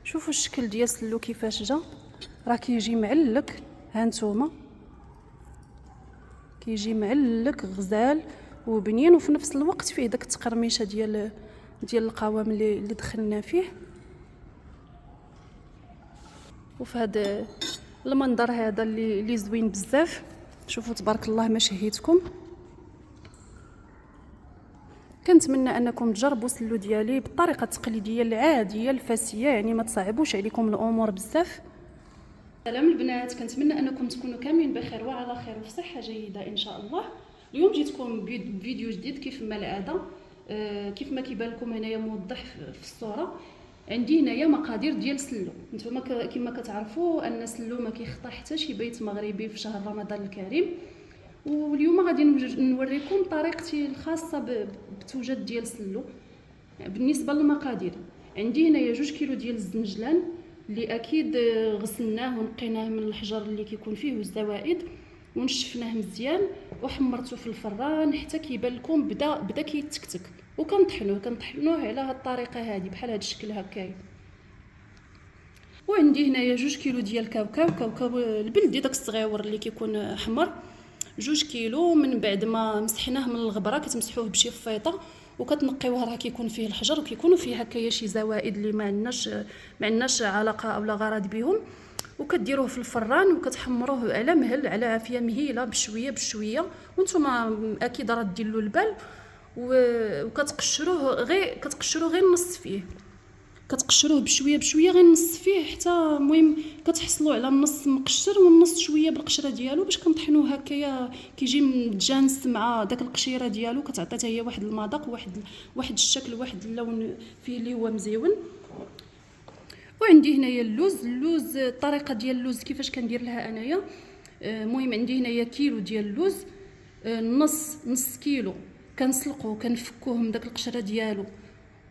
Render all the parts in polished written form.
شوفوا الشكل ديال السلو كيفاش جا، راه كيجي معلك. ها نتوما كيجي معلك غزال وبنين، وفي نفس الوقت فيه داك التقرميشه ديال القوام اللي دخلنا فيه. وفي هذا المنظر هذا اللي زوين بزاف. شوفوا تبارك الله ما شهيتكم. كنتمنى انكم تجربوا السلو ديالي بالطريقه التقليديه العاديه الفاسيه، يعني ما تصعبوش عليكم الامور بزاف. سلام البنات، كنتمنى انكم تكونوا كاملين بخير وعلى خير وفي صحه جيده ان شاء الله. اليوم جيتكم بفيديو جديد كيف ما العاده. كيف ما كيبان لكم هنايا موضح في الصوره، عندي هنايا مقادير ديال السلو. نتوما كما كتعرفوا ان السلو ما كيخطى حتى شي بيت مغربي في شهر رمضان الكريم. واليوم غادي نوريكم طريقتي الخاصه بتوجد ديال السلو. بالنسبه للمقادير، عندي هنايا 2 كيلو ديال الزنجلان اللي اكيد غسلناه ونقيناه من الحجر اللي كيكون فيه والزوائد، ونشفناه مزيان وحمرته في الفران حتى كيبان لكم بدا كيتكتك. وكنطحنوه على هاد الطريقه هذه بحال هاد الشكل هكايا. وعندي هنايا 2 كيلو ديال كاوكاو البلدي، داك الصغيور اللي كيكون احمر. 2 كيلو من بعد ما مسحناه من الغبره كتمسحوه بشي فيطه وكتنقيوه، راه كيكون فيه الحجر وكيكونوا فيه هكايا شي زوائد اللي ما عندناش علاقه اولا غرض بهم. وكديروه في الفران وكتحمروه على مهل، على عافيه مهيله بشويه بشويه. وانتم اكيد راه دير له البال. وكتقشروه غير نص فيه، كتقشروه بشويه بشويه غير نص فيه حتى المهم كتحصلوا على النص مقشر والنص شويه بالقشره ديالو، باش كنطحنوه هكايا كيجي متجانس مع داك القشيره ديالو. كتعطي حتى هي واحد المذاق، واحد الشكل، واحد اللون فيه اللي هو مزيون. وعندي هنايا اللوز. الطريقه ديال اللوز كيفاش كندير لها انايا. المهم عندي هنايا كيلو ديال اللوز، نص كيلو كنسلقوه كنفكوه من داك القشره ديالو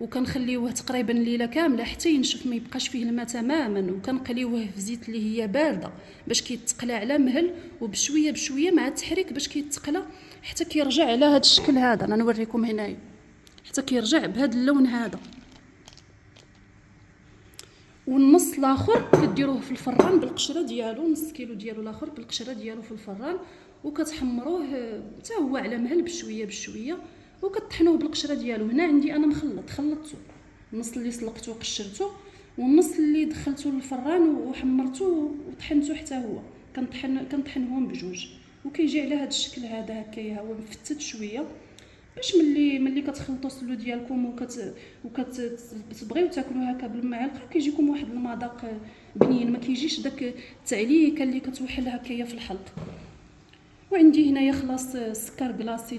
وكنخليوه تقريبا ليله كامله حتى ينشف، ما يبقاش فيه الماء تماما. وكنقليوه في زيت اللي هي بارده باش كيتقلى على مهل، وبشويه بشويه مع التحريك باش كيتقلى حتى كيرجع على هذا الشكل هذا. انا نوريكم هنايا حتى كيرجع بهذا اللون هذا. والنص الاخر كديروه في الفران بالقشره ديالو، نص كيلو ديالو الاخر بالقشره ديالو في الفران وكتحمروه حتى هو على مهل بشويه بشويه وكطحنوه بالقشره ديالو. هنا عندي انا خلطته النص اللي سلقته وقشرته والنص اللي دخلته للفران وحمرته وطحنته حتى هو. كنطحنهم بجوج وكيجي على هذا الشكل هذا هكايا، هو مفتت شويه باش ملي كتخلطوا السلو ديالكم وكتبغيو تاكلوه هكا بالمعلقه كيجيكم واحد المذاق بنين، ما كيجيش داك التعليكه اللي كتوحل هكايا في الحلق. وعندي هنايا خلاص السكر كلاصي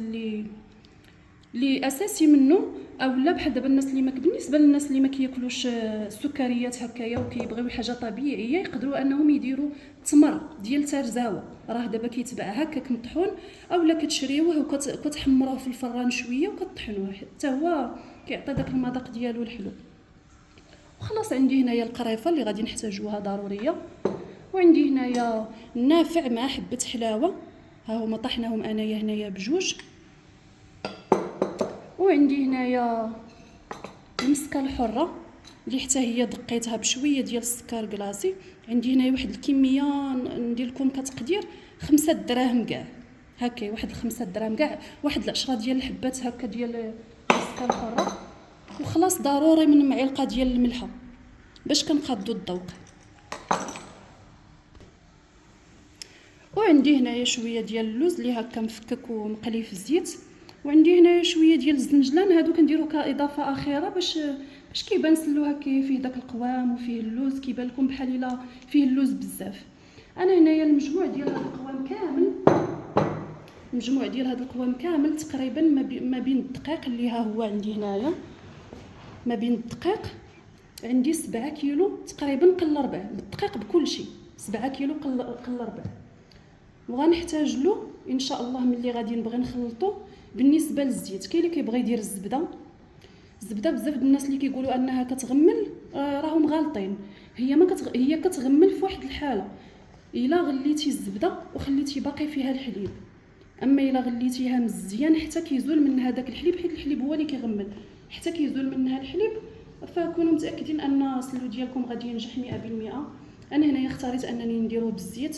اللي اساسي منه، اولا بحال دابا الناس اللي بالنسبه للناس اللي ما كياكلوش السكريات هكايا وكيبغيو حاجه طبيعيه، يقدروا انهم يديروا تمر ديال ترزاوه. راه دابا كيتباع هكاك مطحون، اولا كتشريوه وكتحمروه في الفران شويه وكطحنوه حتى هو كيعطي داك المذاق ديالو الحلو. وخلاص عندي هنايا القريفه اللي غادي نحتاجوها ضروريه. وعندي هنايا النافع مع حبه حلاوه، ها هما طحناهم انايا هنايا بجوج. وعندي هنايا المسكه الحره اللي حتى هي دقيتها بشويه ديال السكر كلاصي. عندي هنايا واحد الكميه ندير لكم كتقدير 5 دراهم كاع هكا، واحد 5 دراهم كاع، واحد 10 ديال الحبات هكا ديال المسكه الحره. وخلاص ضروري من معلقه ديال الملحه باش كنقادو الذوق. وعندي هنايا شويه ديال اللوز اللي هكا مفكك ومقلي في الزيت. وعندي هنايا شويه ديال الزنجلان، هادو كنديرو كاضافه اخيره باش كيبان سلو هكا فيه داك القوام وفيه اللوز، كيبان لكم بحال الا فيه اللوز بزاف. انا هنايا المجموع ديال هذا القوام كامل تقريبا ما بين الدقيق اللي ها هو عندي هنايا، ما بين الدقيق عندي 7 كيلو تقريبا قل ربع بالدقيق بكل شيء، 7 كيلو قل ربع. وغنحتاج له ان شاء الله ملي غادي نبغي نخلطو. بالنسبه للزيت كاين اللي كيبغي يدير الزبده بزاف د الناس اللي كيقولوا انها كتغمل راهم غالطين. هي كتغمل في واحد الحاله الا غليتي الزبده وخليتي باقي فيها الحليب، اما الا غليتيها مزيان حتى كيزول منها داك الحليب، حيت الحليب هو اللي كيغمل، حتى كيزول منها الحليب فكونوا متاكدين ان السلو ديالكم غادي ينجح 100%. انا هنايا اختاريت انني نديروه بالزيت،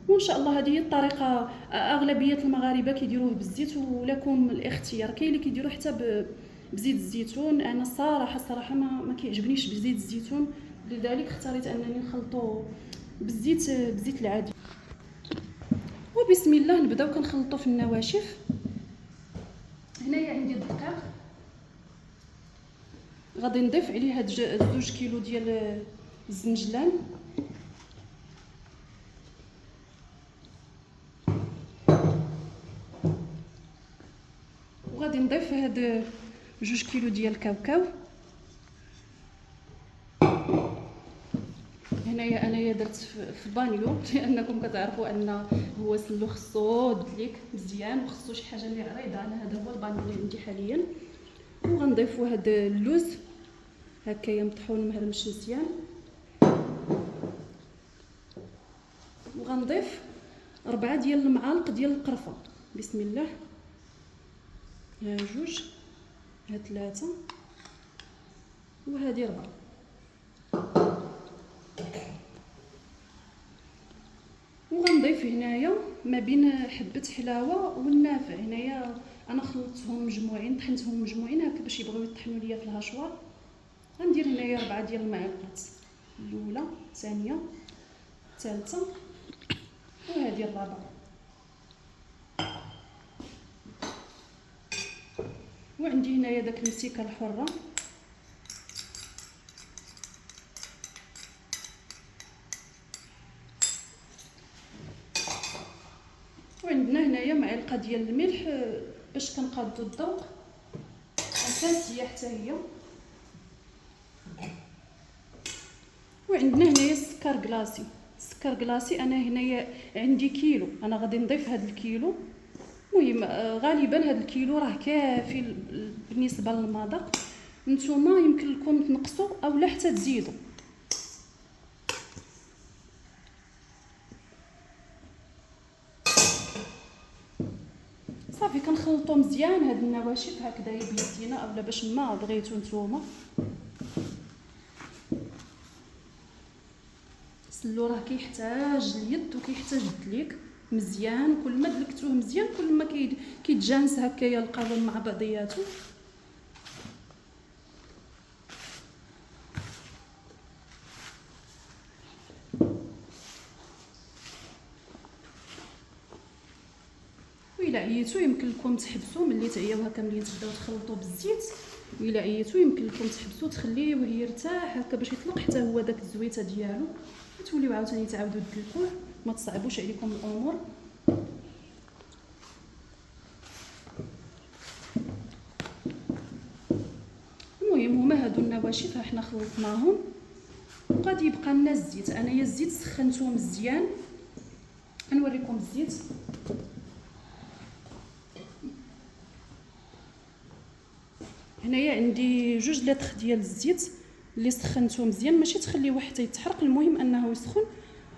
وان شاء الله هذه هي الطريقه. اغلبيه المغاربه كيديروه بالزيت، ولكم الاختيار. كاين اللي كيديروه حتى بزيت الزيتون. انا الصراحه ما كيعجبنيش بزيت الزيتون، لذلك اختاريت انني نخلطو بالزيت العادي. وبسم الله نبداو كنخلطو في النواشف. هنايا عندي الدقيق، غادي نضيف عليه هاد 2 كيلو ديال الزنجلان، وغادي نضيف هاد 2 كيلو ديال الكاوكاو. هنايا انايا درت في بانيو لانكم كتعرفوا ان هو سلو خصو دليك مزيان، وخصو شي حاجه اللي عريضه. انا هذا هو البانيو اللي عندي حاليا. وغنضيفوا هاد اللوز هكايا مطحون مهرمش مزيان، وغنضيف 4 ديال المعالق ديال القرفه. بسم الله. ها 2، ها 3، وهذه 4. وغنضيف هنايا ما بين حبه حلاوه والنافع. هنايا انا خلطتهم مجموعين، طحنتهم مجموعين هكا باش يبغيو يطحنوا ليا في الهشوار. غندير هنايا 4 ديال المعالق، الاولى، الثانيه، الثالثه، وهذه الرابعه. وعندي هنايا داك المسيكه الحره، وعندنا هنايا معلقه ديال الملح باش كنقادو الذوق، اساسيه حتى هي. وعندنا هنايا السكر كلاصي. السكر كلاصي انا هنايا عندي كيلو، انا غادي نضيف هذا الكيلو. المهم غالبا هذا الكيلو راه كافي بالنسبه للمذاق. نتوما يمكن لكم تنقصوا او لا حتى تزيدوا. صافي كنخلطوا مزيان هاد النواشف هكذايا بيدينا اولا باش ما بغيتو نتوما. السلو راه كيحتاج اليد وكيحتاج الدليك مزيان. كل ما دلكتوه مزيان كل ما كيتجانس هكايا القوام مع بعضياتو. وإلا عييتو يمكن لكم تحبسوا ملي تعياو هكا، ملي تبداو تخلطوا بالزيت. وإلا عييتو يمكن لكم تحبسوا تخليوه يرتاح هكا باش يطلق حتى هو داك الزويته ديالو، وتوليو عاوتاني تعاودوا تدلكوه. ما تصعبوش عليكم الامور. المهم هما هادو النواشف ها حنا خلطناهم، وغادي يبقى لنا الزيت. انايا الزيت سخنته مزيان، نوريكم الزيت. هنايا عندي 2 لتر ديال الزيت اللي سخنته مزيان، ماشي تخليوه حتى يتحرق، المهم انه يسخن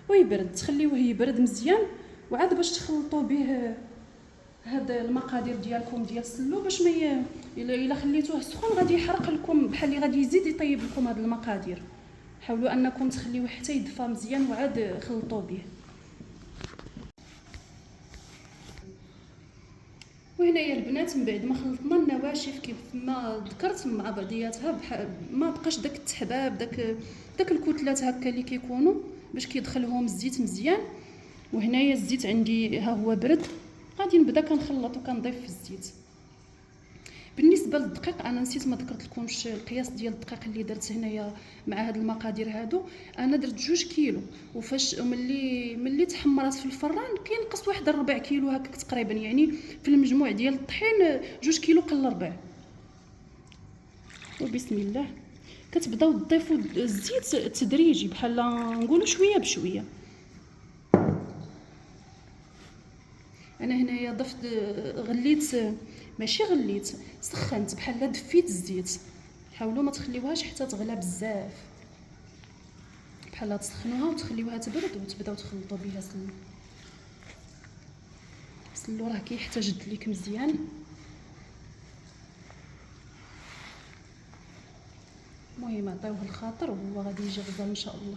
ويبرد. تخليوه يبرد مزيان وعاد باش تخلطوا به هاد المقادير ديالكم ديال السلو، باش ما الا خليتوه سخون غادي يحرق لكم، بحال اللي غادي يزيد يطيب لكم هاد المقادير. حاولوا انكم تخليوه حتى يدفى مزيان وعاد خلطوا به. وهنايا البنات من بعد ما خلطنا النواشف كيف ما ذكرت مع بعضياتها، ما بقاش داك التحباب، داك الكتلات هكا اللي كيكونوا باش كيدخلهم الزيت مزيان. وهنايا الزيت عندي ها هو برد، غادي نبدا كنخلط وكنضيف في الزيت. بالنسبه للدقيق انا نسيت ما ذكرت لكمش القياس ديال الدقيق اللي درت هنايا مع هاد المقادير هادو. انا درت 2 كيلو، وفاش ملي تحمرات في الفران كينقص واحد 4 كيلو هكاك تقريبا، يعني في المجموع ديال الطحين 2 كيلو قل 4. وبسم الله كتبداو تضيفوا الزيت تدريجي، بحال نقولوا شويه بشويه. انا هنايا ضفت غليت، ماشي غليت، سخنت، بحال دفيت الزيت. حاولوا ما تخليوهاش حتى تغلى بزاف، بحال تسخنوها وتخليوها تبرد وتبداو تخلطوا بها سلو. السلو راه كيحتاج دليك مزيان. المهم عطيوه الخاطر وهو غادي يجي غدا ان شاء الله.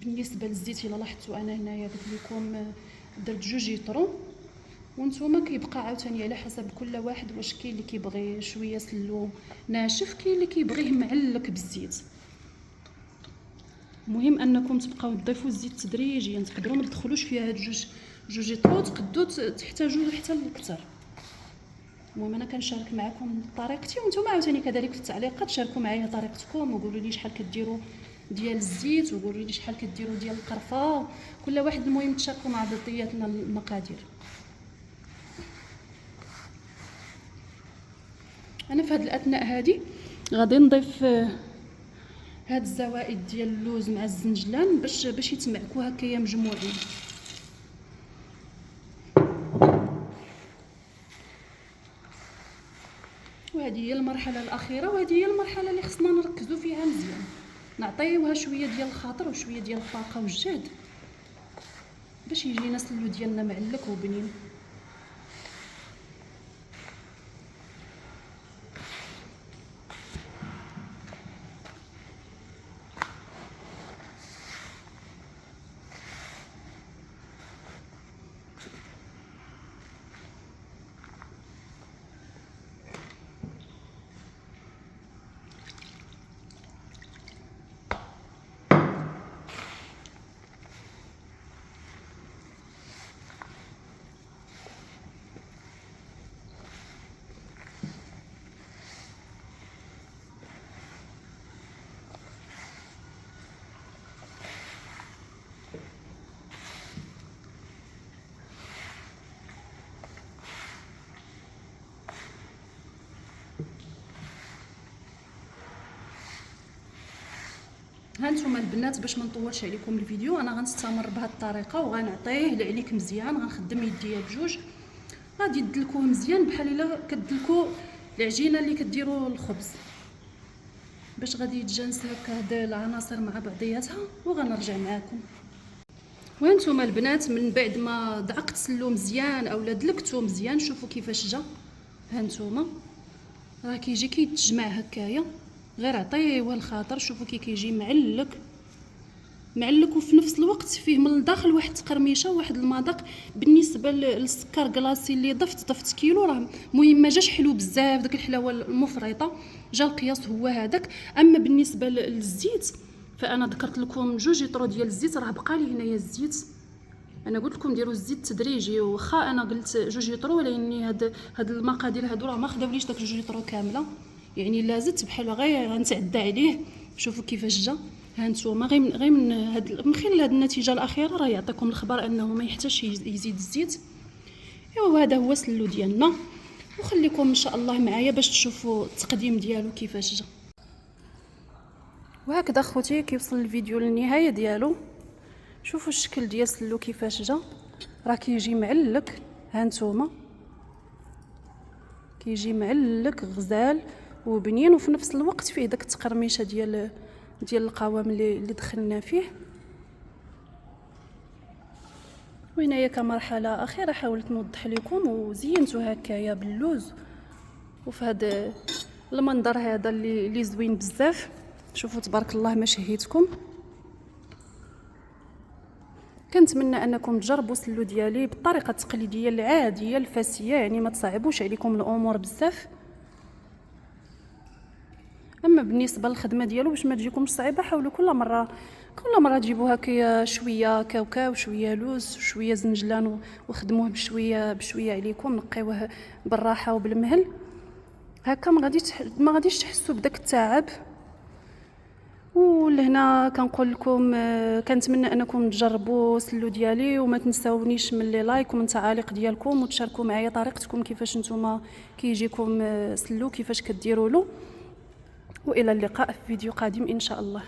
بالنسبه للزيت الا لاحظتوا انا هنايا قلت لكم درت 2 لتر، وانتم كيبقى عاوتاني على حسب كل واحد واش كاين اللي كيبغي شويه سلو ناشف، كاين اللي كيبغيه معلك بالزيت. المهم انكم تبقاو تضيفوا الزيت تدريجيا، تقدروا ما تدخلوش فيها هاد 2 لتر، تقدروا تحتاجوا حتى اكثر. المهم انا كنشارك معكم طريقتي، وانتم عاوتاني كذلك في التعليقات شاركوا معايا طريقتكم وقولوا لي شحال كديروا ديال الزيت، وقولوا لي شحال كديروا ديال القرفه، كل واحد المهم تشاركوا مع بعضياتنا المقادير. انا في هذه الاثناء هذه غادي نضيف هاد الزوائد ديال اللوز مع الزنجلان باش يتمعكوا هكايا مجموعين. وهذه هي المرحله الاخيره، وهذه هي المرحله اللي خصنا نركزوا فيها مزيان، نعطيوها شويه ديال الخاطر وشويه ديال الطاقه والجهد باش يجينا سلو ديالنا معلك وبنين. هانتوما البنات باش ما نطولش عليكم الفيديو، انا غنستمر بهذه الطريقه وغنعطيه لعليك مزيان، غنخدم يديا بجوج، غادي تدلكوه مزيان بحال الا كدلكوا العجينه اللي كديروا الخبز، باش غادي يتجانس هكا هاد العناصر مع بعضياتها. وغنرجع معكم. وهانتوما البنات من بعد ما دعقت سلو مزيان اولا دلكتو مزيان، شوفوا كيفاش جا. هانتوما راه كيجي كيتجمع هكايا، غير عطيوه الخاطر. شوفوا كيجي معلك وفي نفس الوقت فيه من الداخل واحد التقرميشه وواحد المذاق. بالنسبه للسكر كلاصي اللي ضفت كيلو، راه المهم ما جاش حلو بزاف، داك الحلاوه المفرطه، جا القياس هو هذاك. اما بالنسبه للزيت فانا ذكرت لكم 2 لتر ديال الزيت، راه بقى لي هنايا الزيت. انا قلت لكم ديروا الزيت تدريجي، واخا انا قلت 2 لتر ولكن هاد المقادير هادو راه ما خداوليش داك 2 لتر كامله، يعني لا زدت بحال غير غنتعدى عليه. شوفوا كيفاش جا. هانتوما غير من خلال هاد النتيجه الاخيره راه يعطيكم الخبر انه ما يحتاجش يزيد الزيت. ايوا هذا هو السلو ديالنا، وخليكم ان شاء الله معايا باش تشوفوا التقديم ديالو كيفاش جا. وهكذا خوتي كيوصل الفيديو للنهايه ديالو. شوفوا الشكل ديال السلو كيفاش جا، راه كيجي معلك. هانتوما كيجي معلك غزال وبنين، وفي نفس الوقت فيه داك التقرميشه ديال القوام اللي دخلنا فيه. وهنايا كمرحله اخيره حاولت نوضح لكم وزينتو هكايا باللوز، وفي هذا المنظر هذا اللي زوين بزاف. شوفوا تبارك الله ما شهيتكم. كنتمنى انكم تجربوا السلو ديالي بالطريقه التقليديه العاديه الفاسيه، يعني ما تصعبوش عليكم الامور بزاف. اما بالنسبه للخدمه ديالو باش ما تجيكمش صعيبه، حاولوا كل مره تجيبوا هكايا شويه كاوكاو وشويه لوز وشويه زنجلان وخدموه بشويه عليكم، نقيوه بالراحه وبالمهل هكا، ما غاديش تحسوا بداك التعب. ولهنا كنقول لكم كنتمنى انكم تجربوا السلو ديالي، وما تنساونيش من لي لايك ومن التعاليق ديالكم، وتشاركوا معايا طريقتكم كيفاش نتوما كيجيكم سلو كيفاش كديروا له. والى اللقاء في فيديو قادم ان شاء الله.